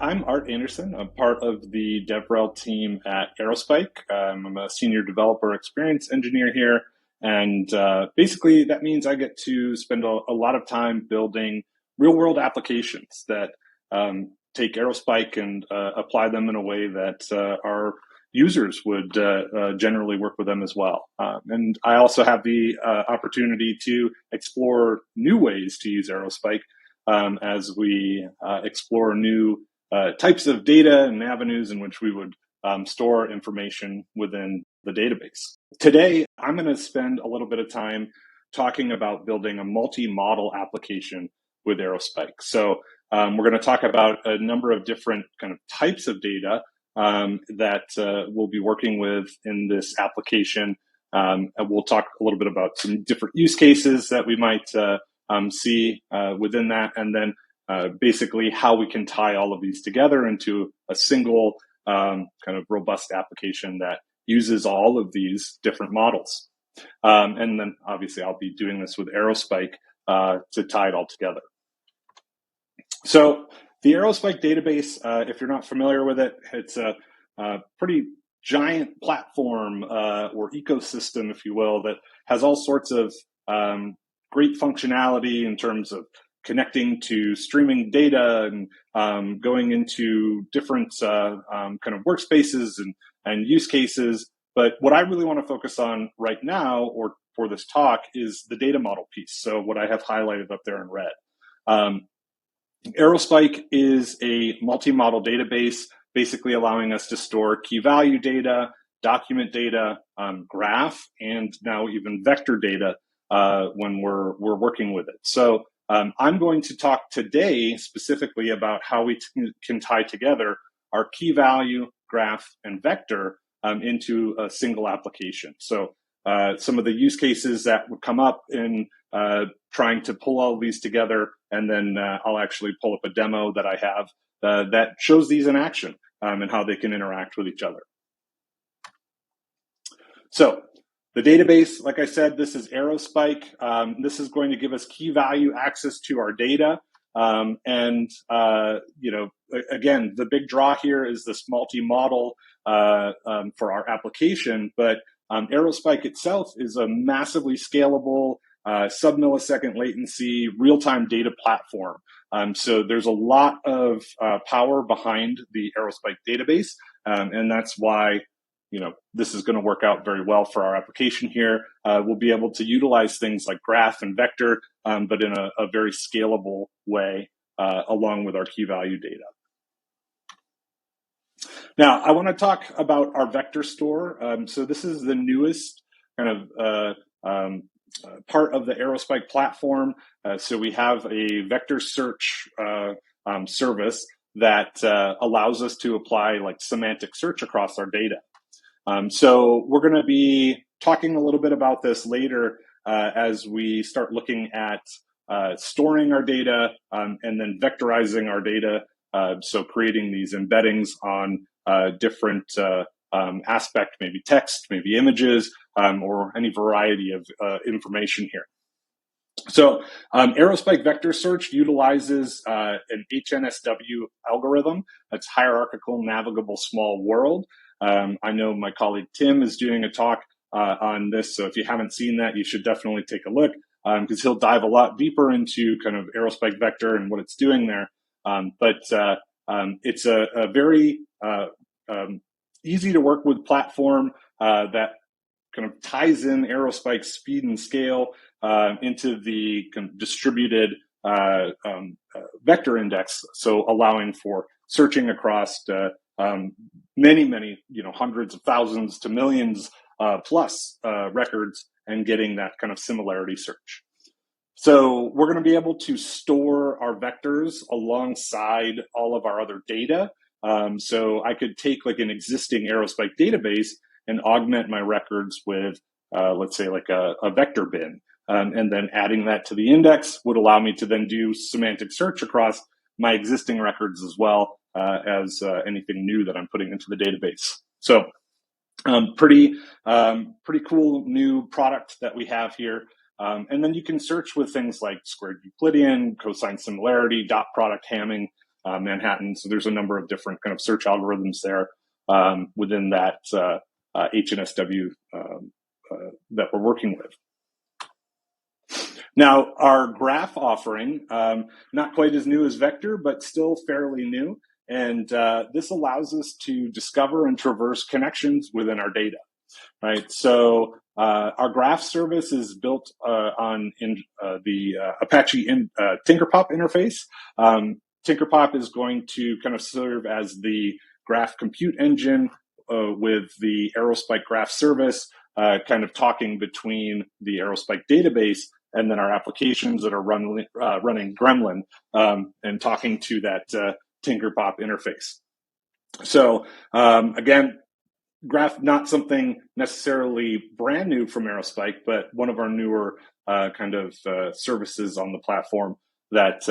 I'm Art Anderson. I'm part of the DevRel team at Aerospike. I'm a senior developer experience engineer here. And basically, that means I get to spend a lot of time building real world applications that take Aerospike and apply them in a way that our users would generally work with them as well. And I also have the opportunity to explore new ways to use Aerospike as we explore new types of data and avenues in which we would store information within the database. Today, I'm going to spend a little bit of time talking about building a multi-modal application with Aerospike. So we're going to talk about a number of different kind of types of data that we'll be working with in this application. And we'll talk a little bit about some different use cases that we might see within that, and then basically how we can tie all of these together into a single kind of robust application that uses all of these different models. And then obviously I'll be doing this with Aerospike to tie it all together. So the Aerospike database, if you're not familiar with it, it's a pretty giant platform or ecosystem, if you will, that has all sorts of great functionality in terms of connecting to streaming data and going into different kind of workspaces and use cases. But what I really want to focus on right now, or for this talk, is the data model piece. So what I have highlighted up there in red. Aerospike is a multi-modal database, basically allowing us to store key value data, document data, graph, and now even vector data when we're working with it. So I'm going to talk today specifically about how we can tie together our key value, graph, and vector into a single application. So some of the use cases that would come up in trying to pull all of these together, and then I'll actually pull up a demo that I have that shows these in action and how they can interact with each other. So the database, like I said, this is Aerospike. This is going to give us key value access to our data. You know, again, the big draw here is this multi-modal for our application, but Aerospike itself is a massively scalable, sub-millisecond latency, real-time data platform. So there's a lot of power behind the Aerospike database, and that's why this is going to work out very well for our application here. We'll be able to utilize things like graph and vector, but in a very scalable way, along with our key value data. Now, I want to talk about our vector store. So this is the newest kind of part of the Aerospike platform. So we have a vector search service that allows us to apply like semantic search across our data. So we're going to be talking a little bit about this later as we start looking at storing our data and then vectorizing our data. So creating these embeddings on different aspect, maybe text, maybe images, or any variety of information here. So Aerospike Vector Search utilizes an HNSW algorithm that's hierarchical navigable small world. I know my colleague Tim is doing a talk on this, so if you haven't seen that, you should definitely take a look because he'll dive a lot deeper into kind of Aerospike Vector and what it's doing there. It's a very easy to work with platform that kind of ties in Aerospike's speed and scale into the kind of distributed vector index, so allowing for searching across many, hundreds of thousands to millions plus records and getting that kind of similarity search. So we're going to be able to store our vectors alongside all of our other data. So I could take like an existing Aerospike database and augment my records with, let's say, like a vector bin. And then adding that to the index would allow me to then do semantic search across my existing records as well as anything new that I'm putting into the database. So pretty cool new product that we have here. And then you can search with things like squared Euclidean, cosine similarity, dot product Hamming, Manhattan. So there's a number of different kind of search algorithms there within that HNSW that we're working with. Now, our graph offering, not quite as new as Vector, but still fairly new. And this allows us to discover and traverse connections within our data, right? So our graph service is built on the Apache Tinkerpop interface. Tinkerpop is going to kind of serve as the graph compute engine with the Aerospike Graph Service, kind of talking between the Aerospike database and then our applications that are running Gremlin and talking to that Tinkerpop interface. So again, Graph, not something necessarily brand new from Aerospike, but one of our newer kind of services on the platform that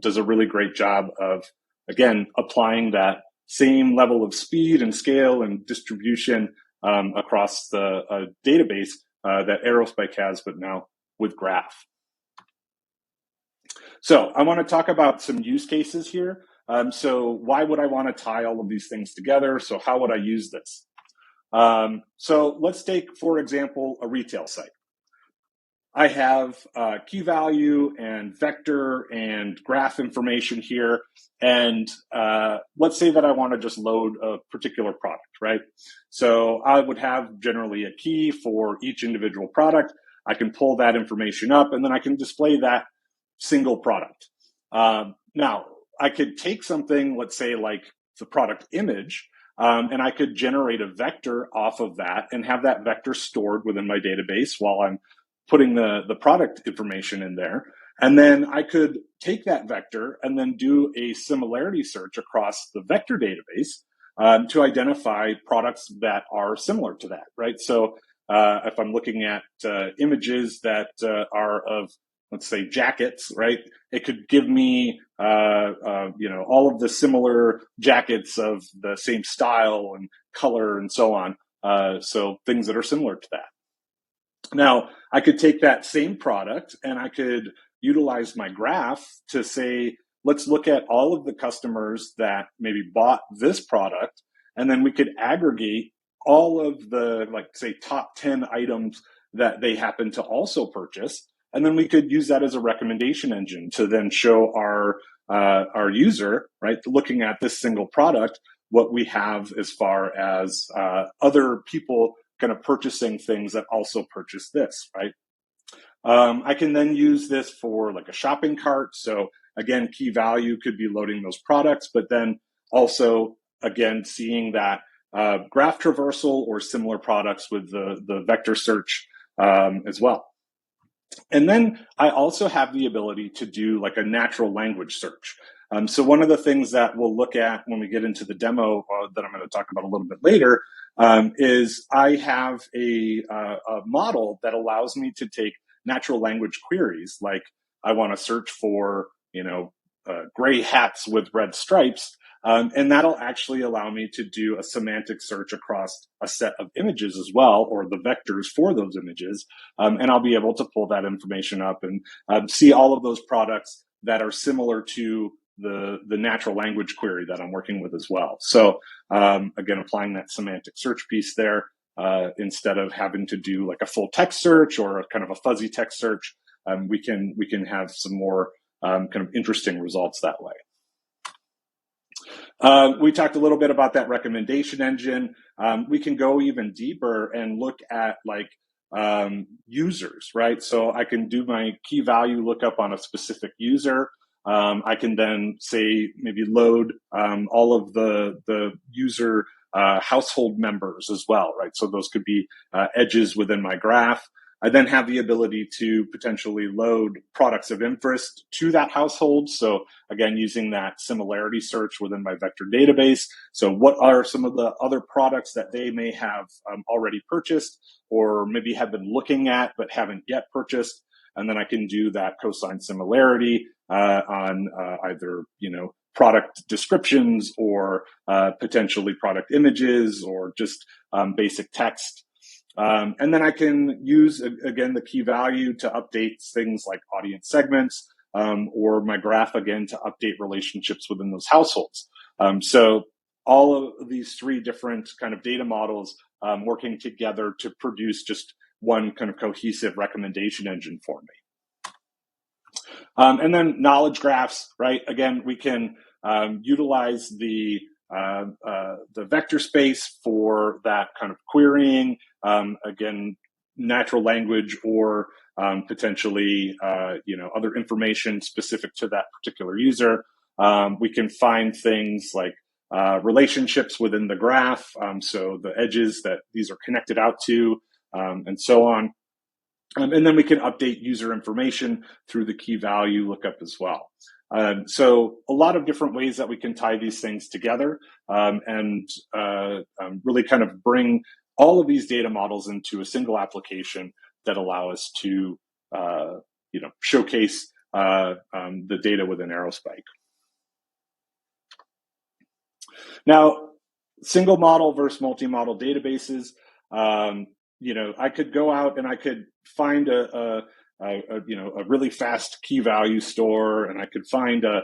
does a really great job of, again, applying that same level of speed and scale and distribution across the database that Aerospike has, but now with Graph. So I want to talk about some use cases here. So why would I want to tie all of these things together? So how would I use this? So let's take, for example, a retail site. I have key value and vector and graph information here. And let's say that I want to just load a particular product, right? So I would have generally a key for each individual product. I can pull that information up and then I can display that single product. Now, I could take something, let's say like the product image, and I could generate a vector off of that and have that vector stored within my database while I'm putting the product information in there. And then I could take that vector and then do a similarity search across the vector database to identify products that are similar to that, right? So if I'm looking at images that are of, let's say, jackets, right? It could give me, all of the similar jackets of the same style and color and so on. So things that are similar to that. Now, I could take that same product and I could utilize my graph to say, let's look at all of the customers that maybe bought this product, and then we could aggregate all of the, like, say, top 10 items that they happen to also purchase. And then we could use that as a recommendation engine to then show our user, right, looking at this single product, what we have as far as other people kind of purchasing things that also purchase this, right? I can then use this for like a shopping cart. So again, key value could be loading those products, but then also, again, seeing that graph traversal or similar products with the vector search as well. And then I also have the ability to do like a natural language search. So one of the things that we'll look at when we get into the demo that I'm going to talk about a little bit later is I have a model that allows me to take natural language queries. Like I want to search for, gray hats with red stripes. And that'll actually allow me to do a semantic search across a set of images as well, or the vectors for those images. And I'll be able to pull that information up and see all of those products that are similar to the natural language query that I'm working with as well. So again, applying that semantic search piece there instead of having to do like a full text search or a kind of a fuzzy text search, we can have some more kind of interesting results that way. We talked a little bit about that recommendation engine. We can go even deeper and look at like users, right? So I can do my key value lookup on a specific user. I can then say maybe load all of the user household members as well, right? So those could be edges within my graph. I then have the ability to potentially load products of interest to that household. So again, using that similarity search within my vector database. So what are some of the other products that they may have already purchased or maybe have been looking at but haven't yet purchased? And then I can do that cosine similarity on either, product descriptions or potentially product images or just basic text. And then I can use, again, the key value to update things like audience segments, or my graph again to update relationships within those households. So all of these three different kind of data models working together to produce just one kind of cohesive recommendation engine for me. And then knowledge graphs, right? Again, we can utilize the vector space for that kind of querying. Again, natural language or potentially other information specific to that particular user. We can find things like relationships within the graph, so the edges that these are connected out to, and so on. And then we can update user information through the key value lookup as well. So a lot of different ways that we can tie these things together and really kind of bring all of these data models into a single application that allow us to showcase the data within Aerospike. Now, single model versus multi-modal databases. I could go out and I could find a really fast key value store, and I could find a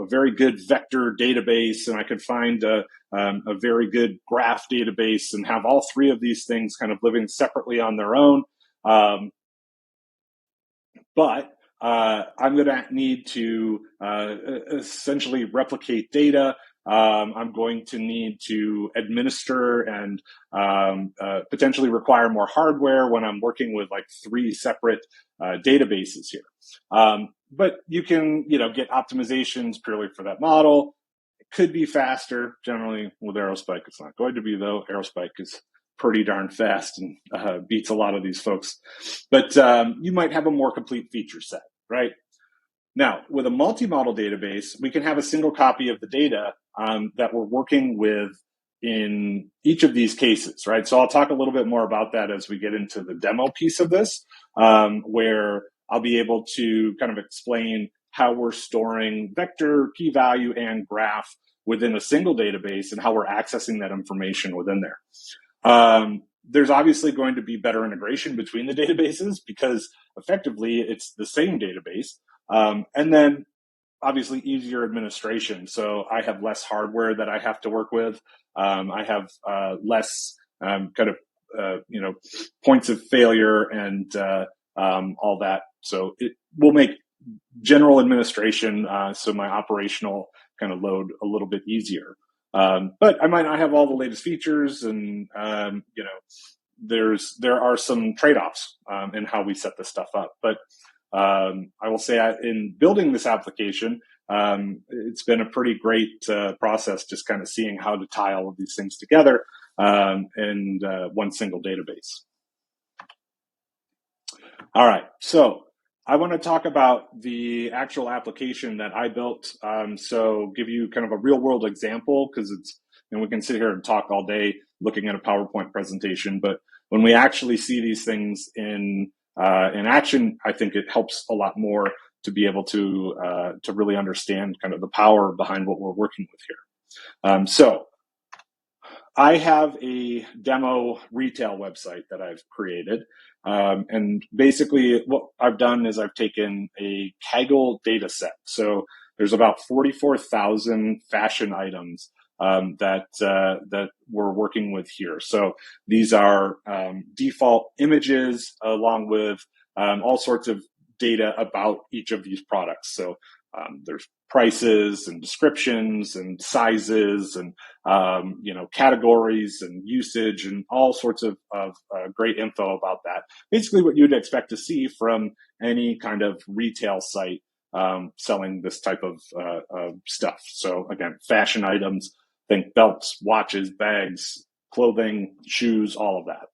very good vector database, and I could find a very good graph database, and have all three of these things kind of living separately on their own. But I'm going to need to essentially replicate data. I'm going to need to administer and potentially require more hardware when I'm working with like three separate databases here. But you can, get optimizations purely for that model. It could be faster. Generally, with Aerospike, it's not going to be, though. Aerospike is pretty darn fast and beats a lot of these folks. But you might have a more complete feature set, right? Now, with a multi-modal database, we can have a single copy of the data that we're working with in each of these cases, right? So I'll talk a little bit more about that as we get into the demo piece of this, where I'll be able to kind of explain how we're storing vector, key value, and graph within a single database and how we're accessing that information within there. There's obviously going to be better integration between the databases because effectively it's the same database. And then obviously easier administration. So I have less hardware that I have to work with. I have less points of failure and all that. So it will make general administration, so my operational kind of load a little bit easier. But I might not have all the latest features, and there are some trade-offs in how we set this stuff up. But I will say in building this application, it's been a pretty great process, just kind of seeing how to tie all of these things together in one single database. All right, so I want to talk about the actual application that I built. So give you kind of a real world example, because we can sit here and talk all day looking at a PowerPoint presentation, but when we actually see these things in action, I think it helps a lot more to be able to really understand kind of the power behind what we're working with here. So I have a demo retail website that I've created. And basically what I've done is I've taken a Kaggle data set. So there's about 44,000 fashion items that we're working with here. So these are default images along with all sorts of data about each of these products. So there's prices and descriptions and sizes and categories and usage and all sorts of great info about that. Basically what you'd expect to see from any kind of retail site selling this type of stuff. So again, fashion items, think belts, watches, bags, clothing, shoes, all of that.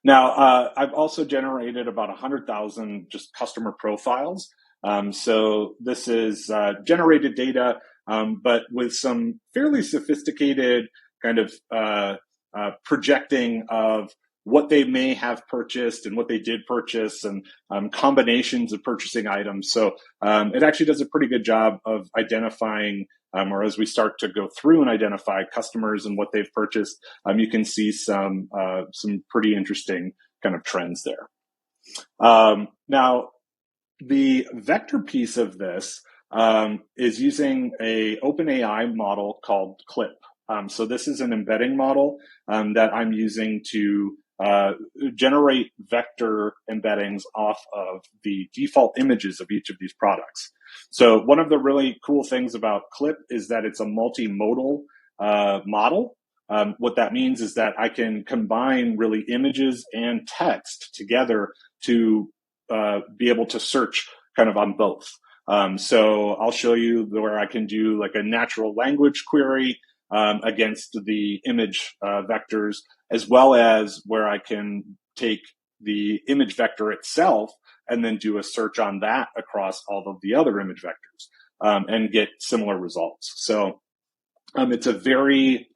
Now, I've also generated about 100,000 just customer profiles. So this is generated data, but with some fairly sophisticated kind of projecting of what they may have purchased and what they did purchase and combinations of purchasing items. So it actually does a pretty good job of identifying, or as we start to go through and identify customers and what they've purchased, you can see some pretty interesting kind of trends there. Now, The vector piece of this is using a OpenAI model called CLIP. So this is an embedding model that I'm using to generate vector embeddings off of the default images of each of these products. So one of the really cool things about CLIP is that it's a multimodal model. What that means is that I can combine really images and text together to be able to search kind of on both. So I'll show you where I can do like a natural language query against the image vectors, as well as where I can take the image vector itself and then do a search on that across all of the other image vectors and get similar results. So it's a very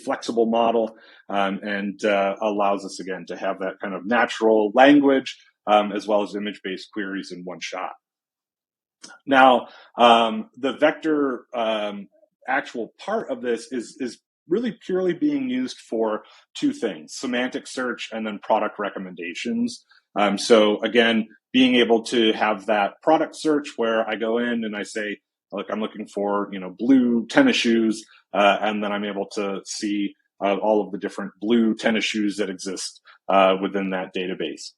flexible model and allows us, again, to have that kind of natural language as well as image-based queries in one shot. Now, the vector actual part of this is really purely being used for two things: semantic search and then product recommendations. So again, being able to have that product search where I go in and I say, look, I'm looking for, blue tennis shoes, and then I'm able to see all of the different blue tennis shoes that exist within that database.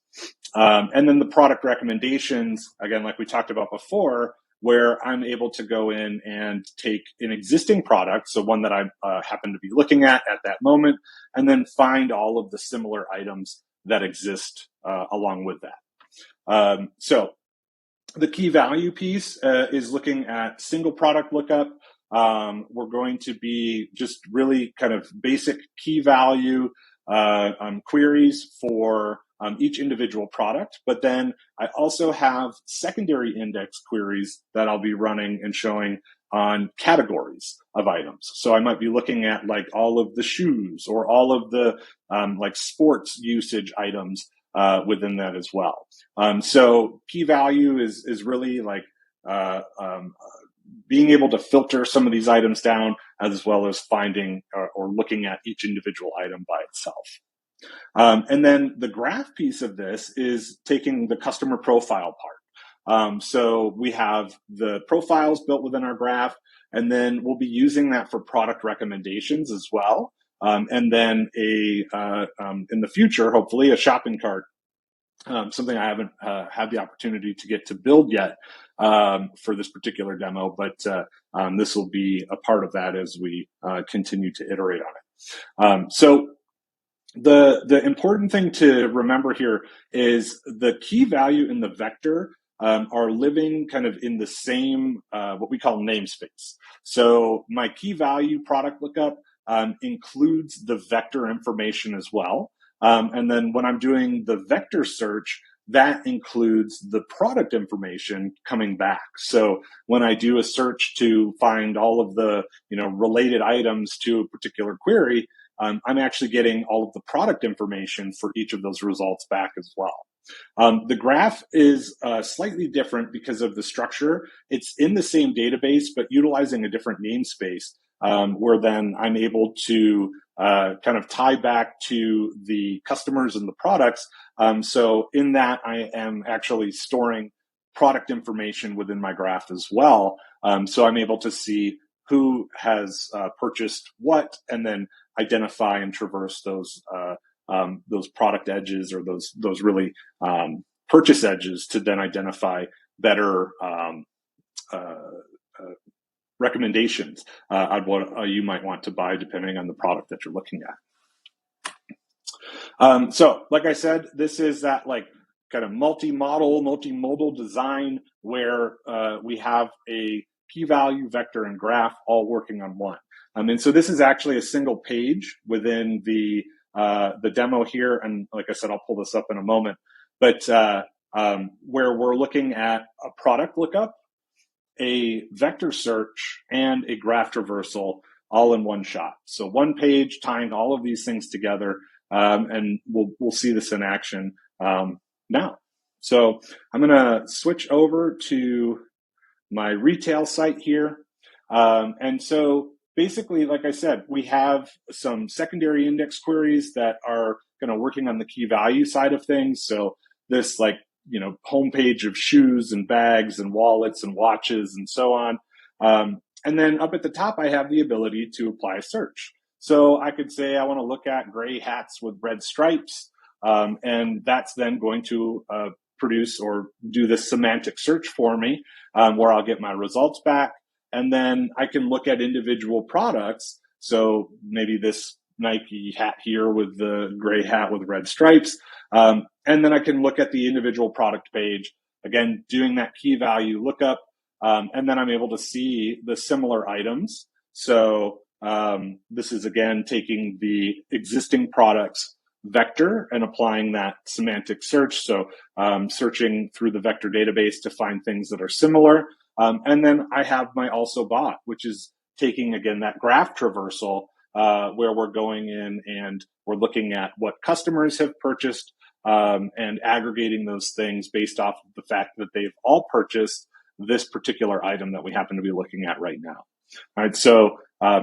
And then the product recommendations, again, like we talked about before, where I'm able to go in and take an existing product, so one that I happen to be looking at that moment, and then find all of the similar items that exist along with that. So the key value piece is looking at single product lookup. We're going to be just really kind of basic key value queries for each individual product, but then I also have secondary index queries that I'll be running and showing on categories of items. So I might be looking at like all of the shoes or all of the like sports usage items within that as well. So key value is really like being able to filter some of these items down, as well as finding or looking at each individual item by itself. And then the graph piece of this is taking the customer profile part. So we have the profiles built within our graph, and then we'll be using that for product recommendations as well. And then in the future, hopefully, a shopping cart. Something I haven't had the opportunity to get to build yet for this particular demo, but this will be a part of that as we continue to iterate on it. So the important thing to remember here is the key value in the vector are living kind of in the same what we call namespace. So my key value product lookup includes the vector information as well. And then when I'm doing the vector search, that includes the product information coming back. So when I do a search to find all of the related items to a particular query, I'm actually getting all of the product information for each of those results back as well. The graph is slightly different because of the structure. It's in the same database, but utilizing a different namespace, where then I'm able to kind of tie back to the customers and the products. So in that, I am actually storing product information within my graph as well. So I'm able to see who has purchased what, and then identify and traverse those product edges or those really purchase edges to then identify better recommendations on what you might want to buy depending on the product that you're looking at. So like I said, this is that like kind of multimodal design where we have a key value, vector, and graph all working on one. And so this is actually a single page within the demo here. And like I said, I'll pull this up in a moment. But where we're looking at a product lookup, a vector search, and a graph traversal all in one shot. So one page tying all of these things together, and we'll see this in action now. So I'm going to switch over to my retail site here. And so basically, like I said, we have some secondary index queries that are kind of working on the key value side of things. So this like homepage of shoes and bags and wallets and watches and so on. And then up at the top, I have the ability to apply a search. So I could say I want to look at gray hats with red stripes, and that's then going to produce or do this semantic search for me, where I'll get my results back. And then I can look at individual products. So maybe this Nike hat here with the gray hat with red stripes. And then I can look at the individual product page, again, doing that key value lookup. And then I'm able to see the similar items. So this is, again, taking the existing products vector and applying that semantic search. So searching through the vector database to find things that are similar. And then I have my also bought, which is taking, again, that graph traversal where we're going in and we're looking at what customers have purchased and aggregating those things based off of the fact that they've all purchased this particular item that we happen to be looking at right now. All right, so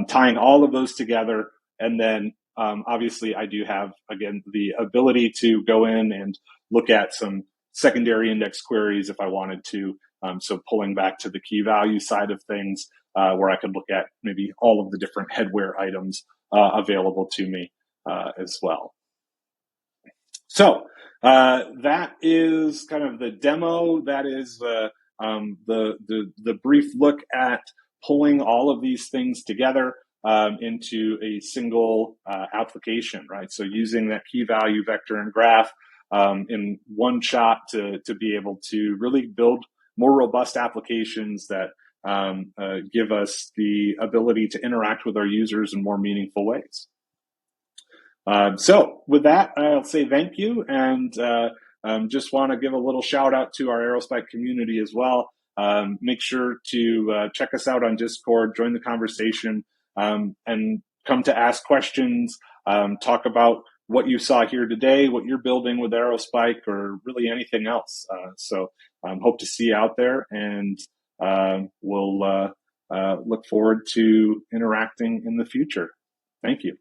tying all of those together, and then obviously I do have, again, the ability to go in and look at some secondary index queries if I wanted to. So pulling back to the key value side of things, where I could look at maybe all of the different headwear items available to me as well. So that is kind of the demo. That is the brief look at pulling all of these things together into a single application, right? So using that key value vector and graph in one shot to be able to really build more robust applications that give us the ability to interact with our users in more meaningful ways. So with that, I'll say thank you, and just want to give a little shout out to our Aerospike community as well. Make sure to check us out on Discord, join the conversation, and come to ask questions, talk about what you saw here today, what you're building with Aerospike, or really anything else. So hope to see you out there, and we'll look forward to interacting in the future. Thank you.